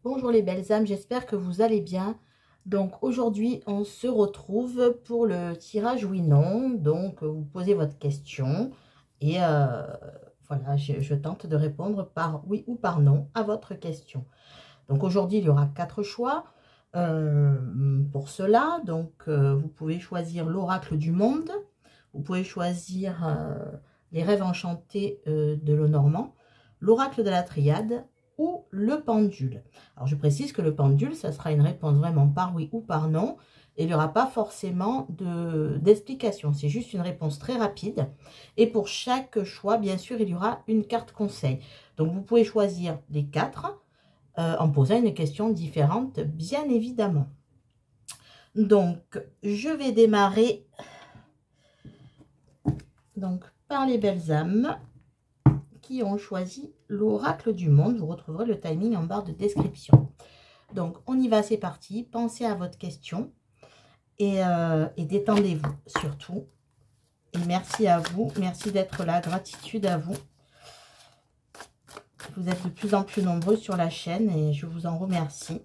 Bonjour les belles âmes, j'espère que vous allez bien. Donc aujourd'hui, on se retrouve pour le tirage oui/non. Donc vous posez votre question et voilà, je tente de répondre par oui ou par non à votre question. Donc aujourd'hui, il y aura 4 choix pour cela. Donc vous pouvez choisir l'oracle du monde, vous pouvez choisir les rêves enchantés de Lenormand, l'oracle de la triade ou le pendule. Alors je précise que le pendule, ça sera une réponse vraiment par oui ou par non, et il n'y aura pas forcément d'explication, c'est juste une réponse très rapide. Et pour chaque choix, bien sûr, il y aura une carte conseil. Donc vous pouvez choisir les 4 en posant une question différente, bien évidemment. Donc je vais démarrer donc par les belles âmes qui ont choisi l'oracle du monde. Vous retrouverez le timing en barre de description. Donc on y va, c'est parti. Pensez à votre question et détendez-vous surtout. Et merci à vous, merci d'être là, gratitude à vous. Vous êtes de plus en plus nombreux sur la chaîne et je vous en remercie.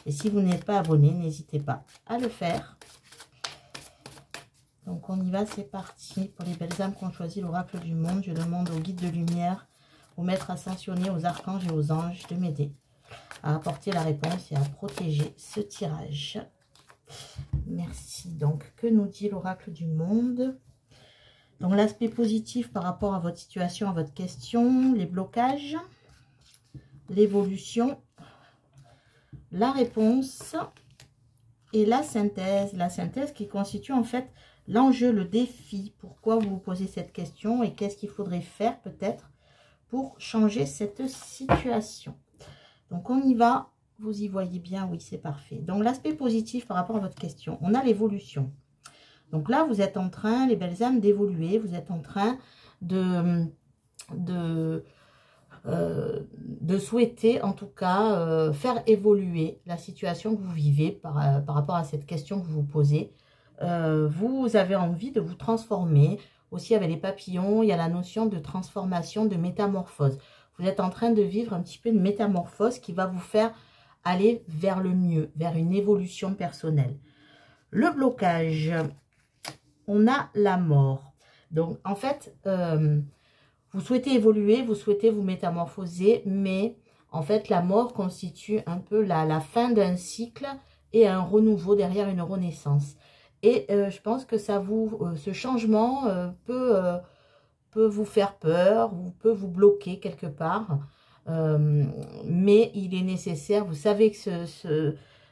Et si vous n'êtes pas abonné, n'hésitez pas à le faire. Donc on y va, c'est parti. Pour les belles âmes qui ont choisi l'oracle du monde, je demande aux guides de lumière, aux maîtres ascensionnés, aux archanges et aux anges de m'aider à apporter la réponse et à protéger ce tirage. Merci. Donc, que nous dit l'oracle du monde? Donc, l'aspect positif par rapport à votre situation, à votre question, les blocages, l'évolution, la réponse et la synthèse. La synthèse qui constitue en fait l'enjeu, le défi. Pourquoi vous vous posez cette question et qu'est-ce qu'il faudrait faire peut-être pour changer cette situation. Donc, on y va. Vous y voyez bien, oui, c'est parfait. Donc, l'aspect positif par rapport à votre question, on a l'évolution. Donc là, vous êtes en train, les belles âmes, d'évoluer. Vous êtes en train de souhaiter, en tout cas, faire évoluer la situation que vous vivez par rapport à cette question que vous vous posez. Vous avez envie de vous transformer. Aussi, avec les papillons, il y a la notion de transformation, de métamorphose. Vous êtes en train de vivre un petit peu une métamorphose qui va vous faire aller vers le mieux, vers une évolution personnelle. Le blocage, on a la mort. Donc, en fait, vous souhaitez évoluer, vous souhaitez vous métamorphoser, mais en fait, la mort constitue un peu la fin d'un cycle et un renouveau derrière une renaissance. Et je pense que ça ce changement peut vous faire peur ou peut vous bloquer quelque part. Mais il est nécessaire, vous savez que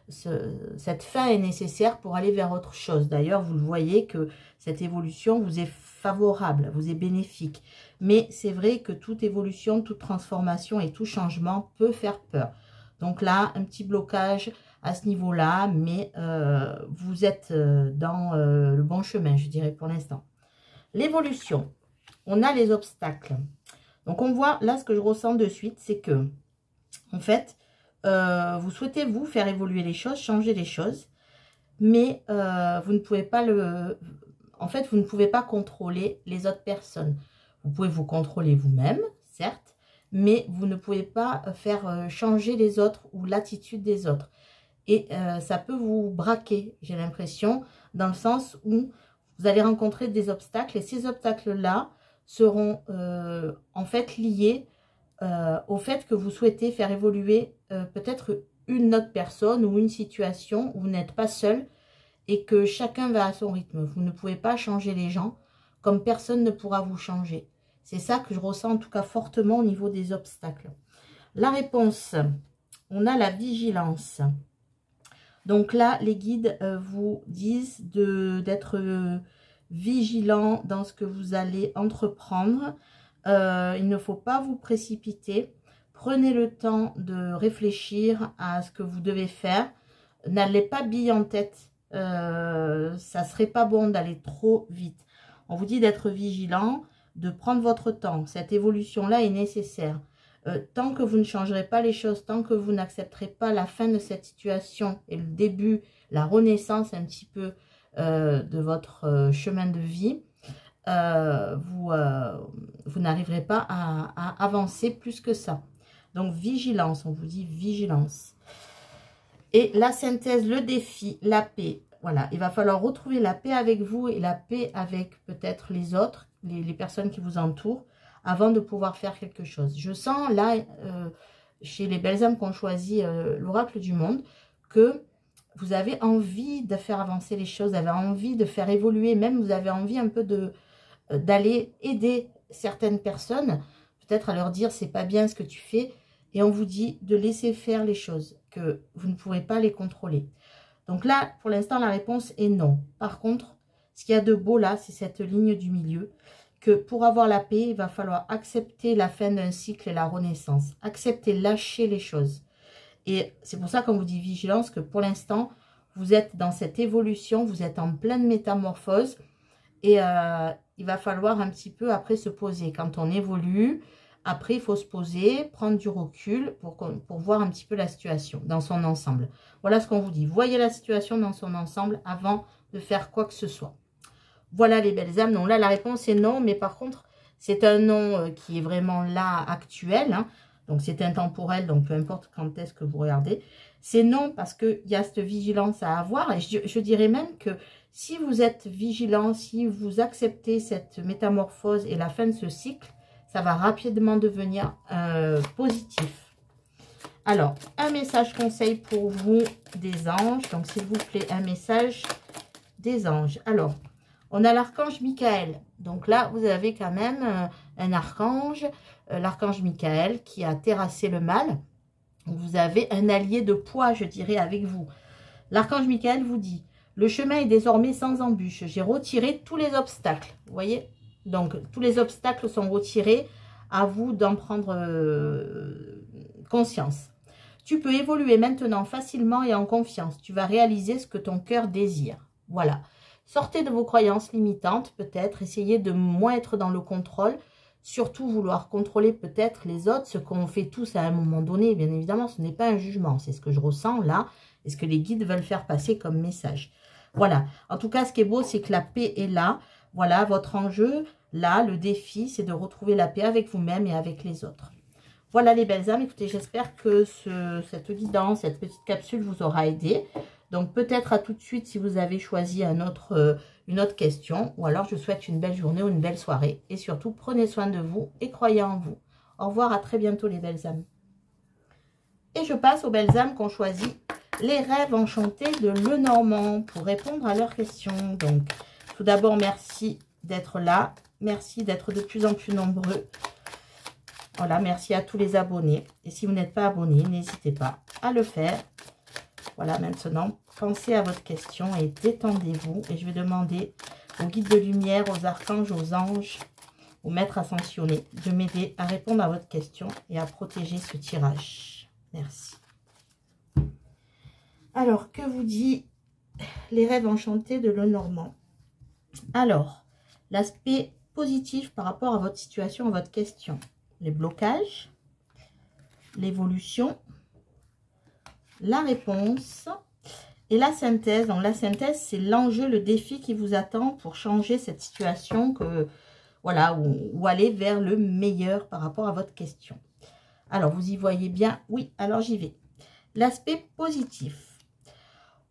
cette fin est nécessaire pour aller vers autre chose. D'ailleurs, vous le voyez que cette évolution vous est favorable, vous est bénéfique. Mais c'est vrai que toute évolution, toute transformation et tout changement peut faire peur. Donc là, un petit blocage à ce niveau-là, mais vous êtes dans le bon chemin, je dirais, pour l'instant. L'évolution, on a les obstacles. Donc, on voit, là, ce que je ressens de suite, c'est que, en fait, vous souhaitez, vous, faire évoluer les choses, changer les choses, mais vous ne pouvez pas en fait, vous ne pouvez pas contrôler les autres personnes. Vous pouvez vous contrôler vous-même, certes, mais vous ne pouvez pas faire changer les autres ou l'attitude des autres. Et ça peut vous braquer, j'ai l'impression, dans le sens où vous allez rencontrer des obstacles. Et ces obstacles-là seront en fait liés au fait que vous souhaitez faire évoluer peut-être une autre personne ou une situation où vous n'êtes pas seul et que chacun va à son rythme. Vous ne pouvez pas changer les gens comme personne ne pourra vous changer. C'est ça que je ressens en tout cas fortement au niveau des obstacles. La réponse, on a la vigilance. Donc là, les guides vous disent d'être vigilant dans ce que vous allez entreprendre. Il ne faut pas vous précipiter. Prenez le temps de réfléchir à ce que vous devez faire. N'allez pas bille en tête. Ça serait pas bon d'aller trop vite. On vous dit d'être vigilant, de prendre votre temps. Cette évolution-là est nécessaire. Tant que vous ne changerez pas les choses, tant que vous n'accepterez pas la fin de cette situation et le début, la renaissance un petit peu de votre chemin de vie, vous n'arriverez pas à avancer plus que ça. Donc, vigilance, on vous dit vigilance. Et la synthèse, le défi, la paix. Voilà, il va falloir retrouver la paix avec vous et la paix avec peut-être les autres, les personnes qui vous entourent, avant de pouvoir faire quelque chose. Je sens là, chez les belles âmes qui ont choisi l'oracle du monde, que vous avez envie de faire avancer les choses, vous avez envie de faire évoluer, même vous avez envie un peu d'aller aider certaines personnes, peut-être à leur dire c'est pas bien ce que tu fais, et on vous dit de laisser faire les choses, que vous ne pourrez pas les contrôler. Donc là, pour l'instant, la réponse est non. Par contre, ce qu'il y a de beau là, c'est cette ligne du milieu, que pour avoir la paix, il va falloir accepter la fin d'un cycle et la renaissance. Accepter, lâcher les choses. Et c'est pour ça qu'on vous dit vigilance, que pour l'instant, vous êtes dans cette évolution, vous êtes en pleine métamorphose. Et il va falloir un petit peu après se poser. Quand on évolue, après il faut se poser, prendre du recul pour voir un petit peu la situation dans son ensemble. Voilà ce qu'on vous dit. Voyez la situation dans son ensemble avant de faire quoi que ce soit. Voilà les belles âmes. Donc là, la réponse est non. Mais par contre, c'est un non qui est vraiment là, actuel. Hein. Donc c'est intemporel. Donc peu importe quand est-ce que vous regardez. C'est non parce qu'il y a cette vigilance à avoir. Et je dirais même que si vous êtes vigilant, si vous acceptez cette métamorphose et la fin de ce cycle, ça va rapidement devenir positif. Alors, un message conseil pour vous des anges. Donc, s'il vous plaît, un message des anges. Alors, on a l'archange Michael. Donc là, vous avez quand même un archange, l'archange Michael, qui a terrassé le mal. Vous avez un allié de poids, je dirais, avec vous. L'archange Michael vous dit: le chemin est désormais sans embûche. J'ai retiré tous les obstacles. Vous voyez? Donc, tous les obstacles sont retirés. À vous d'en prendre conscience. Tu peux évoluer maintenant facilement et en confiance. Tu vas réaliser ce que ton cœur désire. Voilà. Sortez de vos croyances limitantes, peut-être. Essayez de moins être dans le contrôle. Surtout vouloir contrôler peut-être les autres, ce qu'on fait tous à un moment donné. Bien évidemment, ce n'est pas un jugement. C'est ce que je ressens là et ce que les guides veulent faire passer comme message. Voilà. En tout cas, ce qui est beau, c'est que la paix est là. Voilà, votre enjeu, là, le défi, c'est de retrouver la paix avec vous-même et avec les autres. Voilà les belles âmes. Écoutez, j'espère que cette guidance, cette petite capsule vous aura aidé. Donc, peut-être à tout de suite si vous avez choisi une autre question. Ou alors, je vous souhaite une belle journée ou une belle soirée. Et surtout, prenez soin de vous et croyez en vous. Au revoir, à très bientôt les belles âmes. Et je passe aux belles âmes qui ont choisi les rêves enchantés de Lenormand pour répondre à leurs questions. Donc, tout d'abord, merci d'être là. Merci d'être de plus en plus nombreux. Voilà, merci à tous les abonnés. Et si vous n'êtes pas abonné, n'hésitez pas à le faire. Voilà, maintenant, pensez à votre question et détendez-vous. Et je vais demander aux guides de lumière, aux archanges, aux anges, aux maîtres ascensionnés de m'aider à répondre à votre question et à protéger ce tirage. Merci. Alors, que vous dit les rêves enchantés de Lenormand? Alors, l'aspect positif par rapport à votre situation, à votre question. Les blocages, l'évolution, la réponse et la synthèse. Donc, la synthèse, c'est l'enjeu, le défi qui vous attend pour changer cette situation, voilà, ou aller vers le meilleur par rapport à votre question. Alors, vous y voyez bien? Oui, alors j'y vais. L'aspect positif.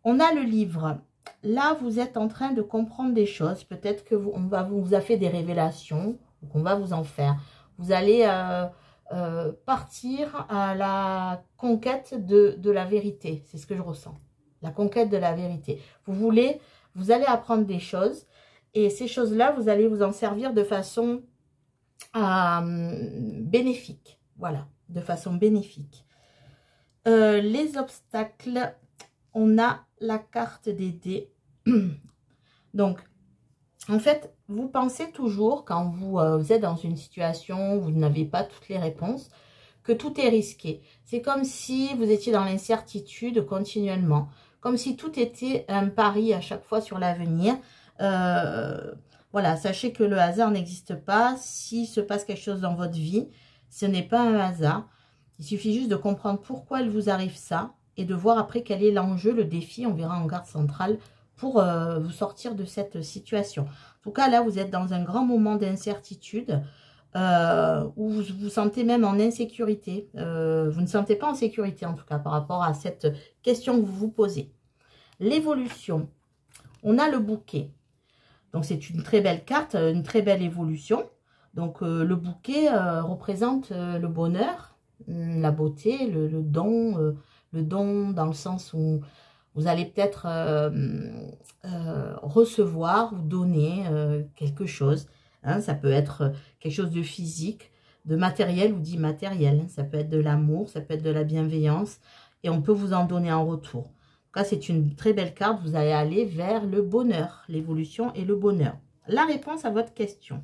On a le livre. Là, vous êtes en train de comprendre des choses. Peut-être que on vous a fait des révélations, ou qu'on va vous en faire. Vous allez partir à la conquête de la vérité. C'est ce que je ressens. La conquête de la vérité. Vous allez apprendre des choses. Et ces choses-là, vous allez vous en servir de façon bénéfique. Voilà, de façon bénéfique. Les obstacles, on a la carte des dés. Donc, en fait, vous pensez toujours, quand vous êtes dans une situation où vous n'avez pas toutes les réponses, que tout est risqué. C'est comme si vous étiez dans l'incertitude continuellement. Comme si tout était un pari à chaque fois sur l'avenir. Voilà, sachez que le hasard n'existe pas. S'il se passe quelque chose dans votre vie, ce n'est pas un hasard. Il suffit juste de comprendre pourquoi il vous arrive ça et de voir après quel est l'enjeu, le défi, on verra en carte centrale, pour vous sortir de cette situation. En tout cas, là, vous êtes dans un grand moment d'incertitude. ou vous vous sentez même en insécurité. Vous ne sentez pas en sécurité en tout cas par rapport à cette question que vous vous posez. L'évolution, on a le bouquet. Donc c'est une très belle carte, une très belle évolution. Donc le bouquet représente le bonheur, la beauté, le don dans le sens où vous allez peut-être recevoir ou donner quelque chose. Hein, ça peut être quelque chose de physique, de matériel ou d'immatériel. Ça peut être de l'amour, ça peut être de la bienveillance. Et on peut vous en donner en retour. En tout cas, c'est une très belle carte. Vous allez aller vers le bonheur, l'évolution et le bonheur. La réponse à votre question,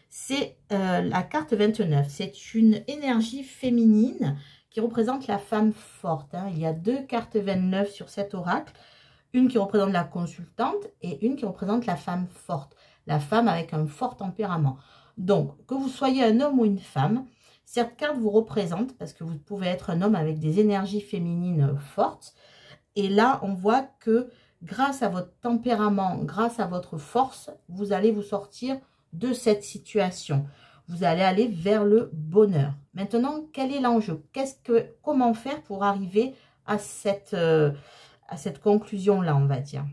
c'est la carte 29. C'est une énergie féminine qui représente la femme forte. Hein. Il y a deux cartes 29 sur cet oracle. Une qui représente la consultante et une qui représente la femme forte. La femme avec un fort tempérament. Donc, que vous soyez un homme ou une femme, cette carte vous représente parce que vous pouvez être un homme avec des énergies féminines fortes. Et là, on voit que grâce à votre tempérament, grâce à votre force, vous allez vous sortir de cette situation. Vous allez aller vers le bonheur. Maintenant, quel est l'enjeu? Comment faire pour arriver à cette conclusion-là, on va dire?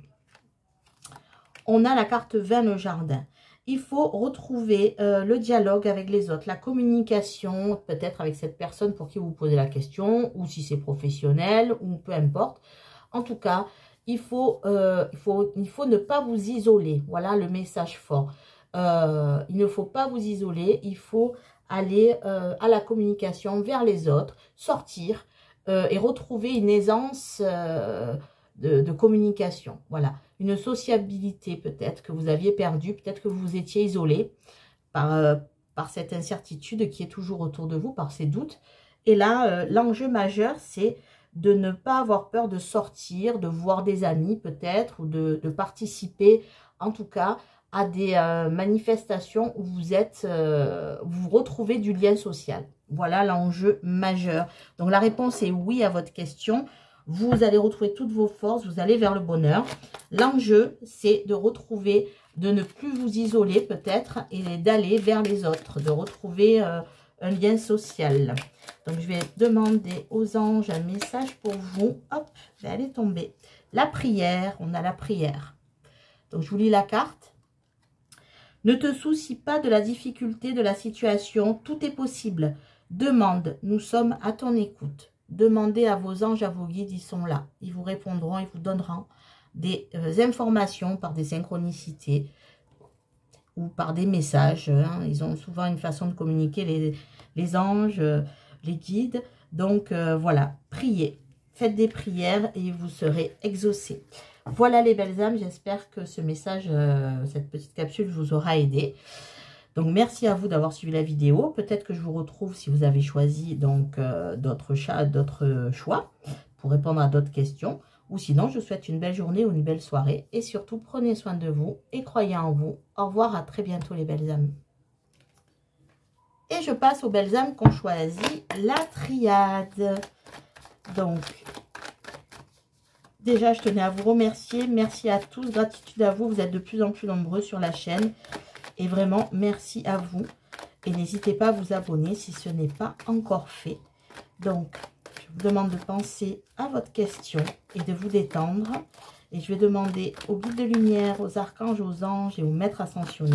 On a la carte 20, le jardin. Il faut retrouver le dialogue avec les autres, la communication, peut-être avec cette personne pour qui vous posez la question, ou si c'est professionnel, ou peu importe. En tout cas, il faut ne pas vous isoler. Voilà le message fort. Il ne faut pas vous isoler, il faut aller à la communication vers les autres, sortir et retrouver une aisance de communication. Voilà, une sociabilité peut-être que vous aviez perdue, peut-être que vous étiez isolé par cette incertitude qui est toujours autour de vous, par ces doutes. Et là, l'enjeu majeur, c'est de ne pas avoir peur de sortir, de voir des amis peut-être, ou de participer en tout cas à des manifestations où vous retrouvez du lien social. Voilà l'enjeu majeur. Donc la réponse est oui à votre question. Vous allez retrouver toutes vos forces, vous allez vers le bonheur. L'enjeu, c'est de retrouver, de ne plus vous isoler peut-être et d'aller vers les autres, de retrouver un lien social. Donc je vais demander aux anges un message pour vous. Hop, elle est tombée. La prière, on a la prière. Donc je vous lis la carte. Ne te soucie pas de la difficulté de la situation, tout est possible. Demande, nous sommes à ton écoute. Demandez à vos anges, à vos guides, ils sont là. Ils vous répondront, ils vous donneront des informations par des synchronicités ou par des messages. Hein. Ils ont souvent une façon de communiquer, les anges, les guides. Donc voilà, priez. Faites des prières et vous serez exaucés. Voilà les belles âmes, j'espère que ce message, cette petite capsule vous aura aidé. Donc merci à vous d'avoir suivi la vidéo. Peut-être que je vous retrouve si vous avez choisi donc d'autres choix pour répondre à d'autres questions. Ou sinon, je vous souhaite une belle journée ou une belle soirée. Et surtout, prenez soin de vous et croyez en vous. Au revoir, à très bientôt les belles âmes. Et je passe aux belles âmes qu'on choisit la triade. Donc, déjà, je tenais à vous remercier. Merci à tous. Gratitude à vous. Vous êtes de plus en plus nombreux sur la chaîne. Et vraiment, merci à vous. Et n'hésitez pas à vous abonner si ce n'est pas encore fait. Donc, je vous demande de penser à votre question et de vous détendre. Et je vais demander aux guides de lumière, aux archanges, aux anges et aux maîtres ascensionnés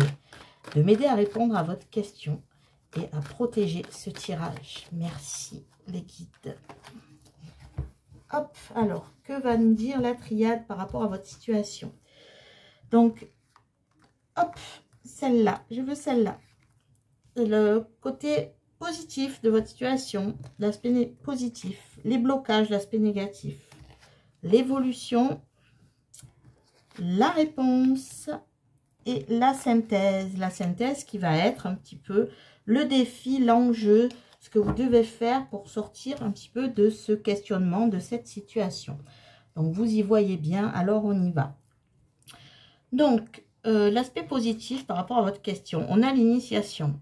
de m'aider à répondre à votre question et à protéger ce tirage. Merci les guides. Hop, alors, que va nous dire la triade par rapport à votre situation? Donc, hop, celle-là, je veux celle-là. Le côté positif de votre situation, l'aspect positif, les blocages, l'aspect négatif, l'évolution, la réponse et la synthèse. La synthèse qui va être un petit peu le défi, l'enjeu, ce que vous devez faire pour sortir un petit peu de ce questionnement, de cette situation. Donc, vous y voyez bien, alors on y va. Donc, l'aspect positif par rapport à votre question, on a l'initiation.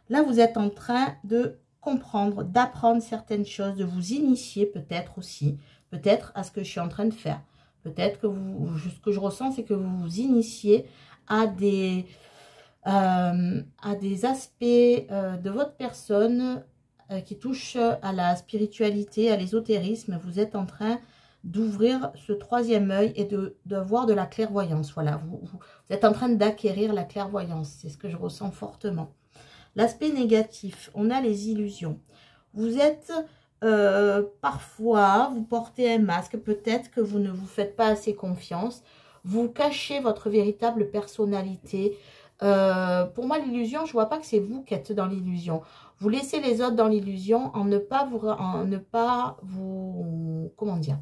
Là, vous êtes en train de comprendre, d'apprendre certaines choses, de vous initier peut-être aussi, peut-être à ce que je suis en train de faire. Peut-être que ce que je ressens, c'est que vous vous initiez à des à des aspects de votre personne qui touchent à la spiritualité, à l'ésotérisme. Vous êtes en train d'ouvrir ce troisième œil et de voir de la clairvoyance. Voilà, vous êtes en train d'acquérir la clairvoyance. C'est ce que je ressens fortement. L'aspect négatif, on a les illusions. Vous êtes parfois, vous portez un masque. Peut-être que vous ne vous faites pas assez confiance. Vous cachez votre véritable personnalité. Pour moi, l'illusion, je vois pas que c'est vous qui êtes dans l'illusion. Vous laissez les autres dans l'illusion en ne pas vous, comment dire,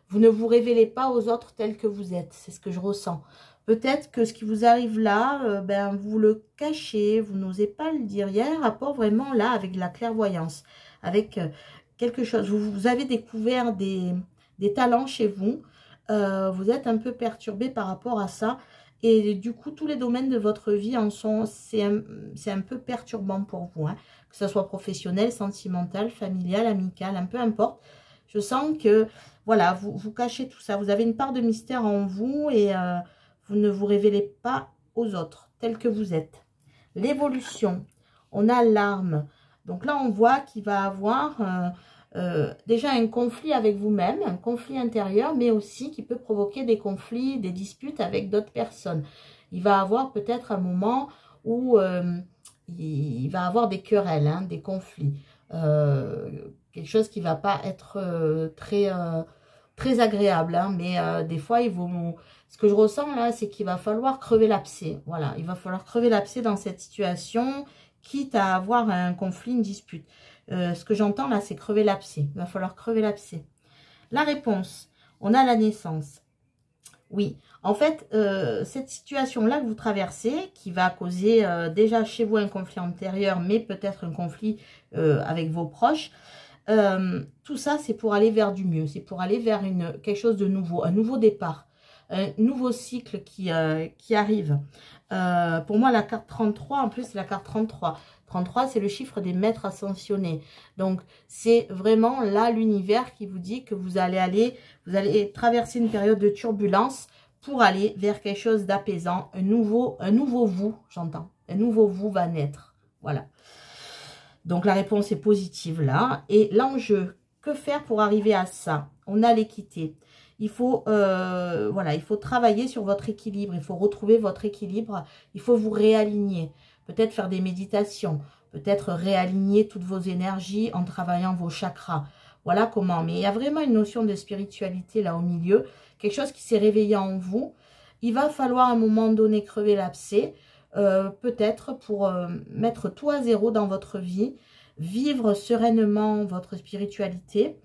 vous ne vous révélez pas aux autres tels que vous êtes. C'est ce que je ressens. Peut-être que ce qui vous arrive là, ben vous le cachez, vous n'osez pas le dire. Il y a un rapport vraiment là avec la clairvoyance, avec quelque chose. Vous avez découvert des talents chez vous. Vous êtes un peu perturbé par rapport à ça. Et du coup, tous les domaines de votre vie en sont, c'est un peu perturbant pour vous, hein, que ce soit professionnel, sentimental, familial, amical, un peu importe. Je sens que, voilà, vous cachez tout ça. Vous avez une part de mystère en vous et vous ne vous révélez pas aux autres, tels que vous êtes. L'évolution, on a l'arme. Donc là, on voit qu'il va avoir déjà un conflit avec vous-même, un conflit intérieur, mais aussi qui peut provoquer des conflits, des disputes avec d'autres personnes. Il va avoir peut-être un moment où il va avoir des querelles, hein, des conflits. Quelque chose qui ne va pas être très agréable, hein, mais des fois, ce que je ressens là, c'est qu'il va falloir crever l'abcès. Voilà, il va falloir crever l'abcès dans cette situation, quitte à avoir un conflit, une dispute. Ce que j'entends là, c'est crever l'abcès. Il va falloir crever l'abcès. La réponse, on a la naissance. Oui, en fait, cette situation-là que vous traversez, qui va causer déjà chez vous un conflit antérieur, mais peut-être un conflit avec vos proches, tout ça, c'est pour aller vers du mieux. C'est pour aller vers quelque chose de nouveau, un nouveau départ, un nouveau cycle qui arrive. Pour moi, la carte 33, en plus, c'est la carte 33. 33, c'est le chiffre des maîtres ascensionnés. Donc, c'est vraiment là l'univers qui vous dit que vous allez traverser une période de turbulence pour aller vers quelque chose d'apaisant. Un nouveau vous, j'entends. Un nouveau vous va naître. Voilà. Donc, la réponse est positive là. Et l'enjeu, que faire pour arriver à ça? On a l'équité. Il faut, voilà, il faut travailler sur votre équilibre. Il faut retrouver votre équilibre. Il faut vous réaligner. Peut-être faire des méditations. Peut-être réaligner toutes vos énergies en travaillant vos chakras. Voilà comment. Mais il y a vraiment une notion de spiritualité là au milieu. Quelque chose qui s'est réveillé en vous. Il va falloir à un moment donné crever l'abcès. Peut-être pour mettre tout à zéro dans votre vie. Vivre sereinement votre spiritualité.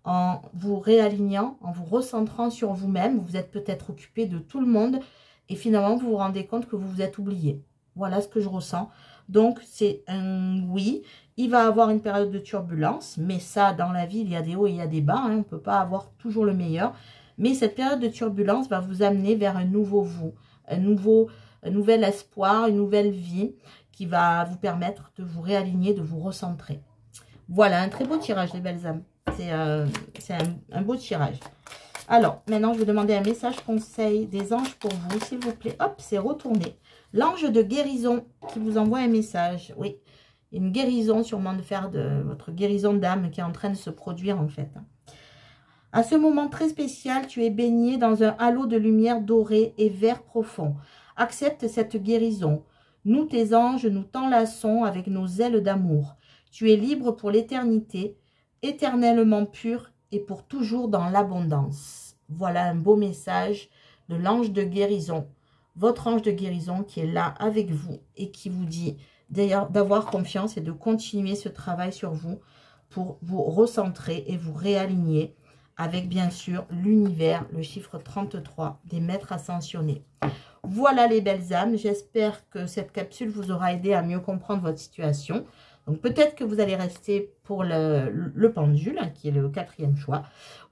En vous réalignant, en vous recentrant sur vous-même. Vous êtes peut-être occupé de tout le monde. Et finalement, vous vous rendez compte que vous vous êtes oublié. Voilà ce que je ressens. Donc, c'est un oui. Il va avoir une période de turbulence. Mais ça, dans la vie, il y a des hauts et il y a des bas. Hein, on ne peut pas avoir toujours le meilleur. Mais cette période de turbulence va vous amener vers un nouveau vous. Un nouvel espoir, une nouvelle vie qui va vous permettre de vous réaligner, de vous recentrer. Voilà, un très beau tirage, les belles âmes. C'est un beau tirage. Alors, maintenant, je vais demander un message conseil des anges pour vous, s'il vous plaît. Hop, c'est retourné. L'ange de guérison qui vous envoie un message. Oui, une guérison sûrement de faire de votre guérison d'âme qui est en train de se produire en fait. À ce moment très spécial, tu es baigné dans un halo de lumière dorée et vert profond. Accepte cette guérison. Nous, tes anges, nous t'enlaçons avec nos ailes d'amour. Tu es libre pour l'éternité, éternellement pur et pour toujours dans l'abondance. Voilà un beau message de l'ange de guérison. Votre ange de guérison qui est là avec vous et qui vous dit d'ailleurs d'avoir confiance et de continuer ce travail sur vous pour vous recentrer et vous réaligner avec bien sûr l'univers, le chiffre 33 des maîtres ascensionnés. Voilà les belles âmes, j'espère que cette capsule vous aura aidé à mieux comprendre votre situation. Donc peut-être que vous allez rester pour le pendule, hein, qui est le 4e choix.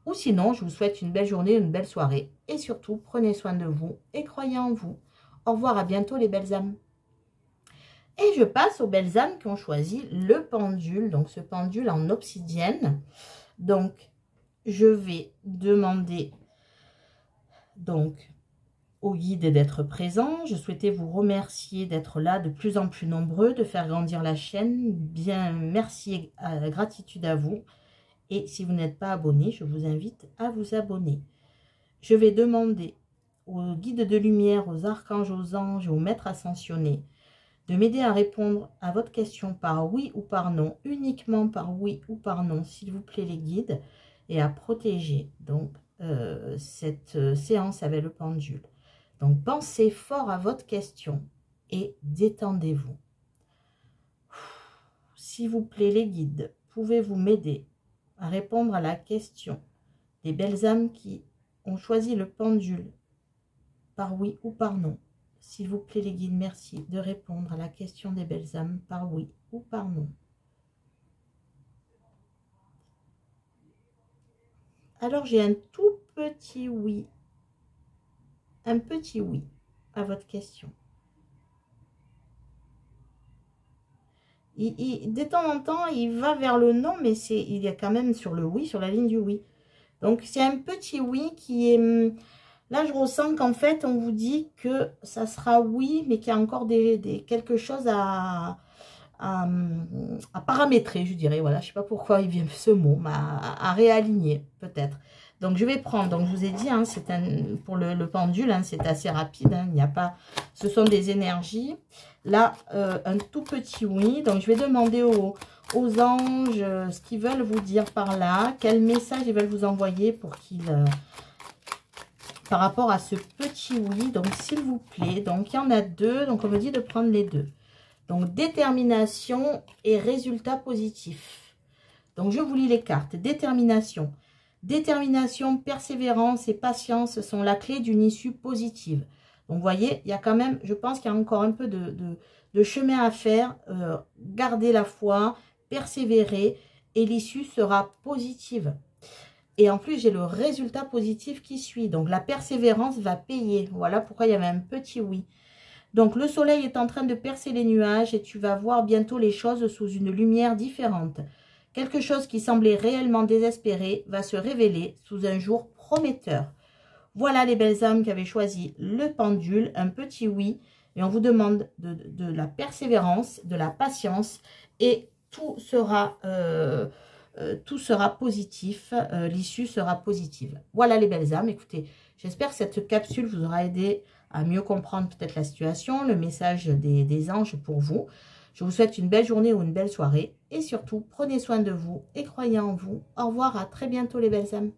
Ou sinon, je vous souhaite une belle journée, une belle soirée. Et surtout, prenez soin de vous et croyez en vous. Au revoir, à bientôt les belles âmes. Et je passe aux belles âmes qui ont choisi le pendule. Donc ce pendule en obsidienne. Donc je vais demander donc aux guides d'être présents. Je souhaitais vous remercier d'être là de plus en plus nombreux, de faire grandir la chaîne. Bien, merci, gratitude à vous. Et si vous n'êtes pas abonné, je vous invite à vous abonner. Je vais demander aux guides de lumière, aux archanges, aux anges et aux maîtres ascensionnés de m'aider à répondre à votre question par oui ou par non, uniquement par oui ou par non, s'il vous plaît les guides, et à protéger donc cette séance avec le pendule. Donc pensez fort à votre question et détendez-vous. S'il vous plaît les guides, pouvez-vous m'aider à répondre à la question des belles âmes qui ont choisi le pendule par oui ou par non? S'il vous plaît les guides, merci de répondre à la question des belles âmes par oui ou par non. Alors j'ai un tout petit oui. Un petit oui à votre question. De temps en temps, il va vers le non, mais il est quand même sur le oui, sur la ligne du oui. Donc c'est un petit oui qui est... Là, je ressens qu'en fait, on vous dit que ça sera oui, mais qu'il y a encore quelque chose à paramétrer, je dirais. Voilà, je ne sais pas pourquoi il vient ce mot, mais à réaligner, peut-être. Donc, je vais prendre, donc je vous ai dit, hein, pour le pendule, hein, c'est assez rapide. Hein, il n'y a pas, ce sont des énergies. Là, un tout petit oui. Donc, je vais demander aux anges ce qu'ils veulent vous dire par là, quel message ils veulent vous envoyer pour qu'ils... par rapport à ce petit oui, donc s'il vous plaît, donc il y en a deux, donc on me dit de prendre les deux. Donc détermination et résultat positif. Donc je vous lis les cartes. Détermination. Détermination, persévérance et patience sont la clé d'une issue positive. Donc vous voyez, il y a quand même, je pense qu'il y a encore un peu de chemin à faire. Gardez la foi, persévérer et l'issue sera positive. Et en plus, j'ai le résultat positif qui suit. Donc, la persévérance va payer. Voilà pourquoi il y avait un petit oui. Donc, le soleil est en train de percer les nuages et tu vas voir bientôt les choses sous une lumière différente. Quelque chose qui semblait réellement désespéré va se révéler sous un jour prometteur. Voilà les belles âmes qui avaient choisi le pendule, un petit oui. Et on vous demande de la persévérance, de la patience et tout sera positif, l'issue sera positive. Voilà les belles âmes, écoutez, j'espère que cette capsule vous aura aidé à mieux comprendre peut-être la situation, le message des anges pour vous. Je vous souhaite une belle journée ou une belle soirée et surtout, prenez soin de vous et croyez en vous. Au revoir, à très bientôt les belles âmes.